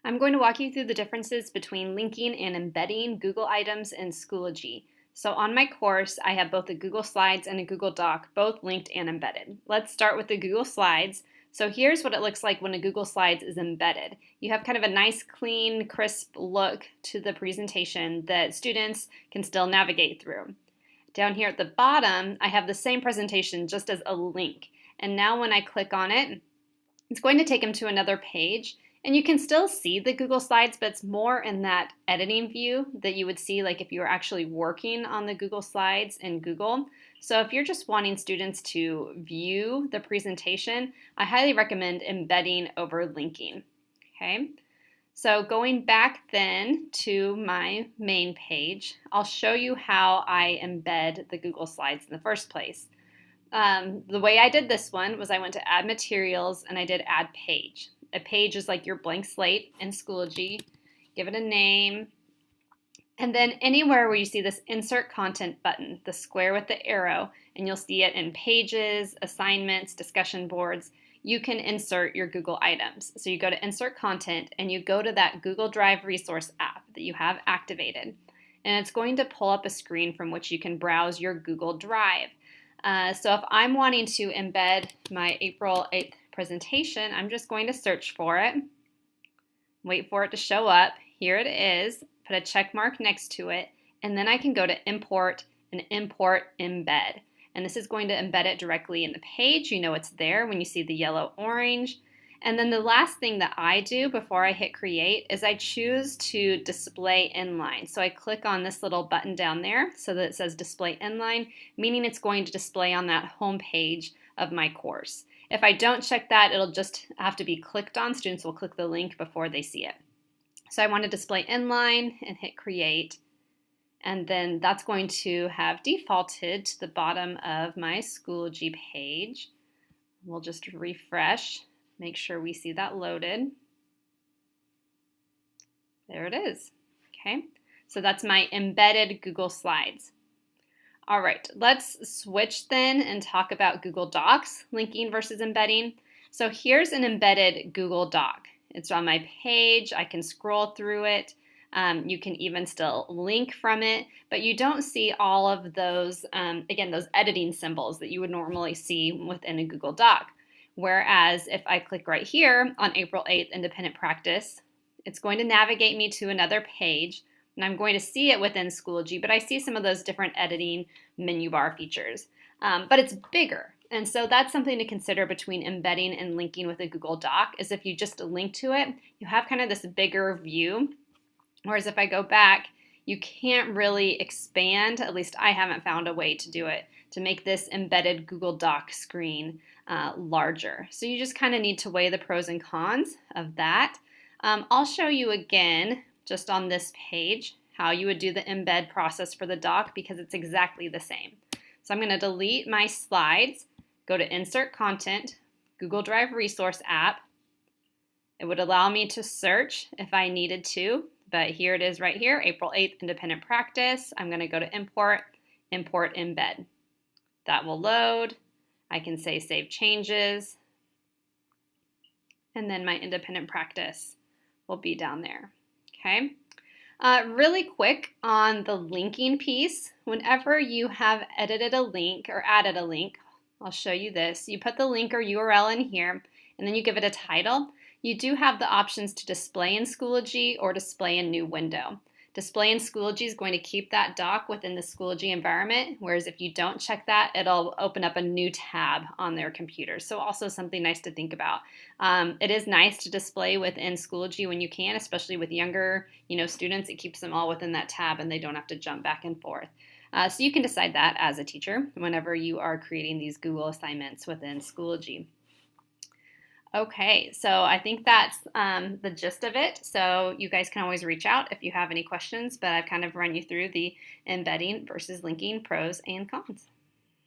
I'm going to walk you through the differences between linking and embedding Google items in Schoology. So on my course, I have both a Google Slides and a Google Doc, both linked and embedded. Let's start with the Google Slides. So here's what it looks like when a Google Slides is embedded. You have kind of a nice, clean, crisp look to the presentation that students can still navigate through. Down here at the bottom, I have the same presentation just as a link. And now when I click on it, it's going to take them to another page. And you can still see the Google Slides, but it's more in that editing view that you would see like if you were actually working on the Google Slides in Google. So if you're just wanting students to view the presentation, I highly recommend embedding over linking. Okay, so going back then to my main page, I'll show you how I embed the Google Slides in the first place. The way I did this one was I went to Add Materials and I did Add Page. A page is like your blank slate in Schoology. Give it a name. And then anywhere where you see this Insert Content button, the square with the arrow, and you'll see it in Pages, Assignments, Discussion Boards, you can insert your Google items. So you go to Insert Content and you go to that Google Drive resource app that you have activated. And it's going to pull up a screen from which you can browse your Google Drive. So if I'm wanting to embed my April 8th presentation, I'm just going to search for it, wait for it to show up. Here it is, put a check mark next to it, and then I can go to Import and Import Embed. And this is going to embed it directly in the page. You know it's there when you see the yellow orange. And then the last thing that I do before I hit create is I choose to display inline. So I click on this little button down there so that it says display inline, meaning it's going to display on that home page of my course. If I don't check that, it'll just have to be clicked on. Students will click the link before they see it. So I want to display inline and hit create. And then that's going to have defaulted to the bottom of my Schoology page. We'll just refresh. Make sure we see that loaded. There it is. Okay, so that's my embedded Google Slides. All right, let's switch then and talk about Google Docs, linking versus embedding. So here's an embedded Google Doc. It's on my page. I can scroll through it. You can even still link from it, but you don't see all of those, again, those editing symbols that you would normally see within a Google Doc. Whereas if I click right here on April 8th Independent Practice, it's going to navigate me to another page, and I'm going to see it within Schoology, but I see some of those different editing menu bar features. But it's bigger, and so that's something to consider between embedding and linking with a Google Doc, is if you just link to it, you have kind of this bigger view, whereas if I go back, you can't really expand, at least I haven't found a way to do it, to make this embedded Google Doc screen larger. So you just kind of need to weigh the pros and cons of that. I'll show you again, just on this page, how you would do the embed process for the doc because it's exactly the same. So I'm going to delete my slides, go to Insert Content, Google Drive Resource App. It would allow me to search if I needed to, but here it is right here, April 8th Independent Practice. I'm going to go to Import, Import Embed. That will load. I can say Save Changes, and then my independent practice will be down there. Okay. Really quick on the linking piece, whenever you have edited a link or added a link, I'll show you this. You put the link or URL in here, and then you give it a title. You do have the options to display in Schoology or display in new window. Display in Schoology is going to keep that doc within the Schoology environment, whereas if you don't check that, it'll open up a new tab on their computer. So also something nice to think about. It is nice to display within Schoology when you can, especially with younger students. It keeps them all within that tab and they don't have to jump back and forth. So you can decide that as a teacher whenever you are creating these Google assignments within Schoology. Okay, so I think that's the gist of it. So you guys can always reach out if you have any questions, but I've kind of run you through the embedding versus linking pros and cons.